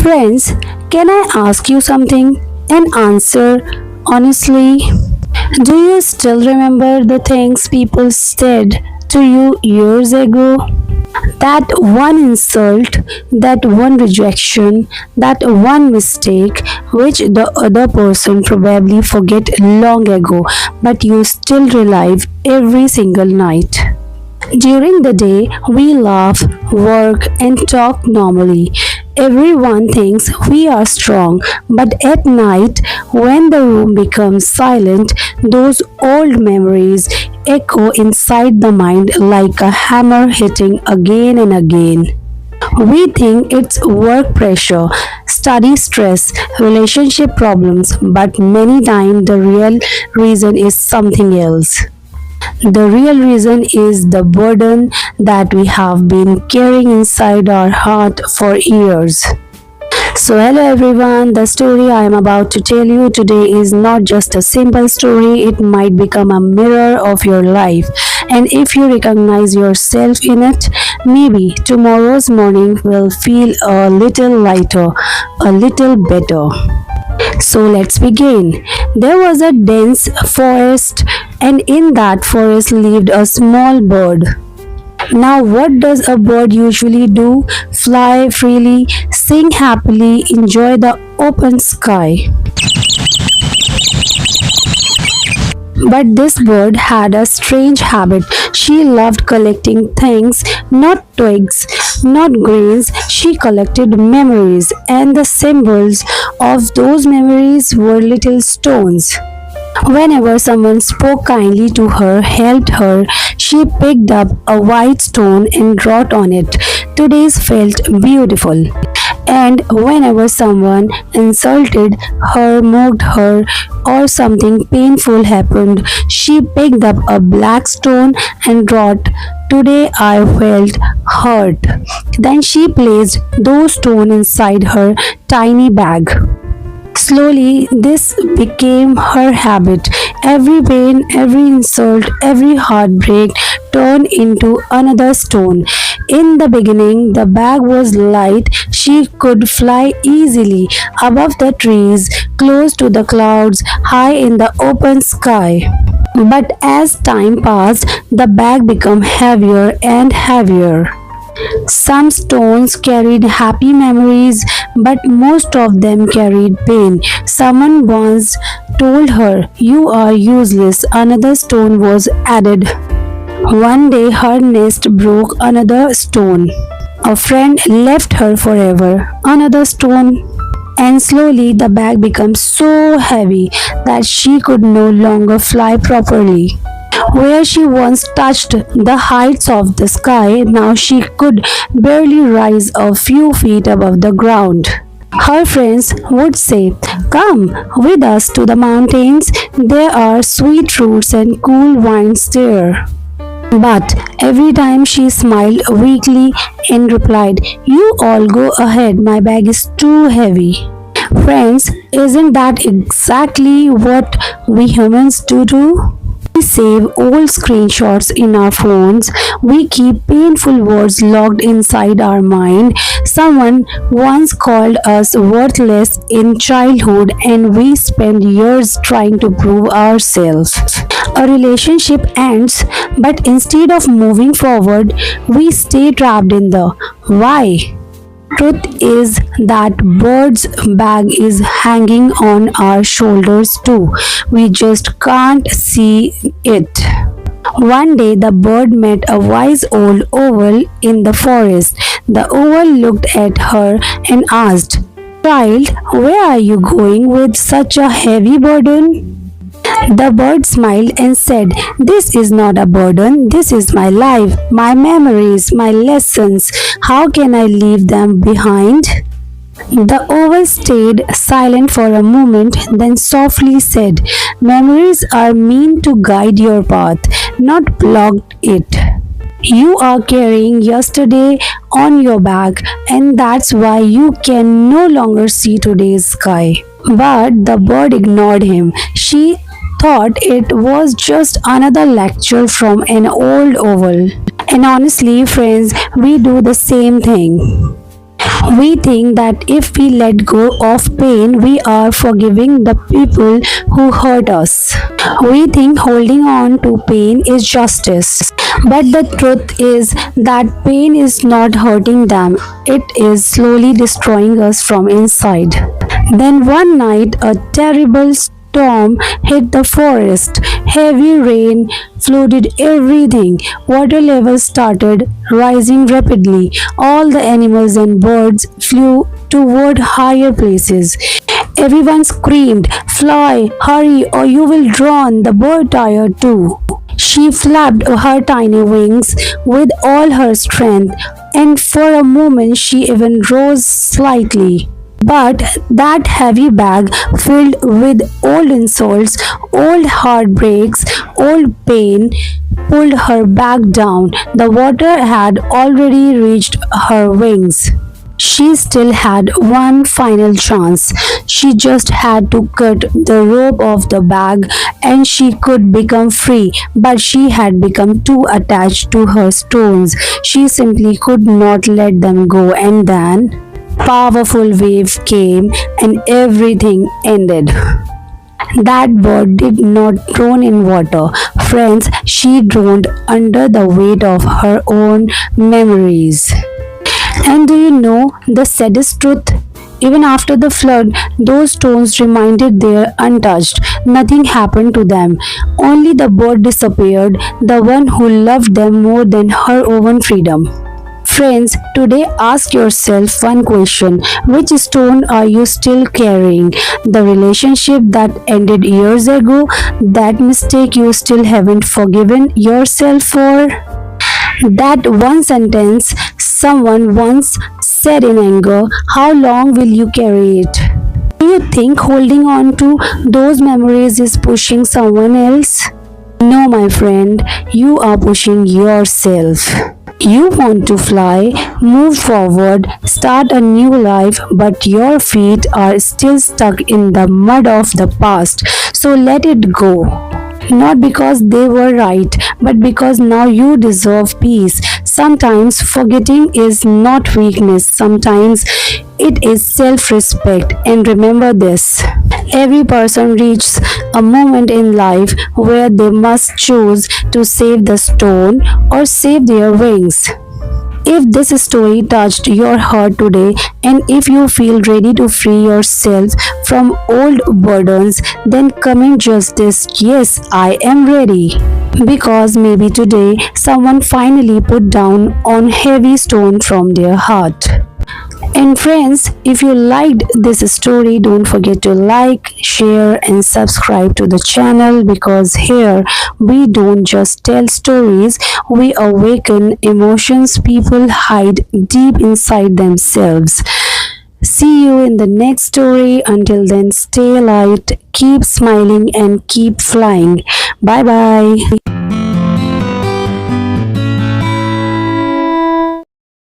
Friends, can I ask you something and answer honestly? Do you still remember the things people said to you years ago? That one insult, that one rejection, that one mistake which the other person probably forget long ago, but you still relive every single night. During the day, we laugh, work, and talk normally. Everyone thinks we are strong, but at night, when the room becomes silent, those old memories echo inside the mind like a hammer hitting again and again. We think it's work pressure, study stress, relationship problems, but many times the real reason is something else. The real reason is the burden that we have been carrying inside our heart for years. So, hello everyone, the story I am about to tell you today is not just a simple story, it might become a mirror of your life. And if you recognize yourself in it, maybe tomorrow's morning will feel a little lighter, a little better. So let's begin. There was a dense forest, and in that forest lived a small bird. Now, what does a bird usually do? Fly freely, sing happily, enjoy the open sky. But this bird had a strange habit. She loved collecting things, not twigs, not grains. She collected memories, and the symbols of those memories were little stones. Whenever someone spoke kindly to her, helped her, she picked up a white stone and wrote on it. Today's felt beautiful. And whenever someone insulted her, mocked her, or something painful happened, she picked up a black stone and wrote, Today I felt hurt. Then she placed those stones inside her tiny bag. Slowly, this became her habit. Every pain, every insult, every heartbreak turned into another stone. In the beginning, the bag was light. She could fly easily above the trees, close to the clouds, high in the open sky. But as time passed, the bag became heavier and heavier. Some stones carried happy memories, but most of them carried pain. Someone once told her, You are useless. Another stone was added. One day her nest broke, another stone. A friend left her forever, another stone. And slowly the bag became so heavy that she could no longer fly properly. Where she once touched the heights of the sky, now she could barely rise a few feet above the ground. Her friends would say, Come with us to the mountains, there are sweet fruits and cool wines there. But every time she smiled weakly and replied, You all go ahead, my bag is too heavy. Friends, isn't that exactly what we humans do too? We save old screenshots in our phones. We keep painful words locked inside our mind. Someone once called us worthless in childhood, and we spend years trying to prove ourselves. A relationship ends, but instead of moving forward, we stay trapped in the why. Truth is that bird's bag is hanging on our shoulders too. We just can't see it. One day the bird met a wise old owl in the forest. The owl looked at her and asked, Child, where are you going with such a heavy burden? The bird smiled and said, This is not a burden, this is my life, my memories, my lessons. How can I leave them behind? The owl stayed silent for a moment, then softly said, Memories are meant to guide your path, not block it. You are carrying yesterday on your back, and that's why you can no longer see today's sky. But the bird ignored him. She thought it was just another lecture from an old owl. And honestly, friends, we do the same thing. We think that if we let go of pain, we are forgiving the people who hurt us. We think holding on to pain is justice. But the truth is that pain is not hurting them, it is slowly destroying us from inside. Then one night, a terrible storm hit the forest. Heavy rain flooded everything. Water levels started rising rapidly. All the animals and birds flew toward higher places. Everyone screamed, "Fly, hurry, or you will drown." The bird tired too. She flapped her tiny wings with all her strength, and for a moment she even rose slightly. But that heavy bag filled with old insults, old heartbreaks, old pain pulled her back down. The water had already reached her wings. She still had one final chance. She just had to cut the rope of the bag and she could become free. But she had become too attached to her stones. She simply could not let them go, and then powerful wave came and everything ended. That bird did not drown in water. Friends, she drowned under the weight of her own memories. And do you know the saddest truth? Even after the flood, those stones remained there untouched. Nothing happened to them. Only the bird disappeared, the one who loved them more than her own freedom. Friends, today ask yourself one question. Which stone are you still carrying? The relationship that ended years ago? That mistake you still haven't forgiven yourself for? That one sentence someone once said in anger, how long will you carry it? Do you think holding on to those memories is pushing someone else? No, my friend, you are pushing yourself. You want to fly, move forward, start a new life, but your feet are still stuck in the mud of the past. So let it go. Not because they were right, but because now you deserve peace. Sometimes forgetting is not weakness, sometimes it is self respect. And remember this, every person reaches a moment in life where they must choose to save the stone or save their wings. If this story touched your heart today and if you feel ready to free yourself from old burdens, then comment just this, yes, I am ready. Because maybe today someone finally put down on heavy stone from their heart. And friends, if you liked this story, don't forget to like, share and subscribe to the channel, because here we don't just tell stories, we awaken emotions people hide deep inside themselves. See you in the next story. Until then, stay light, keep smiling and keep flying. Bye bye.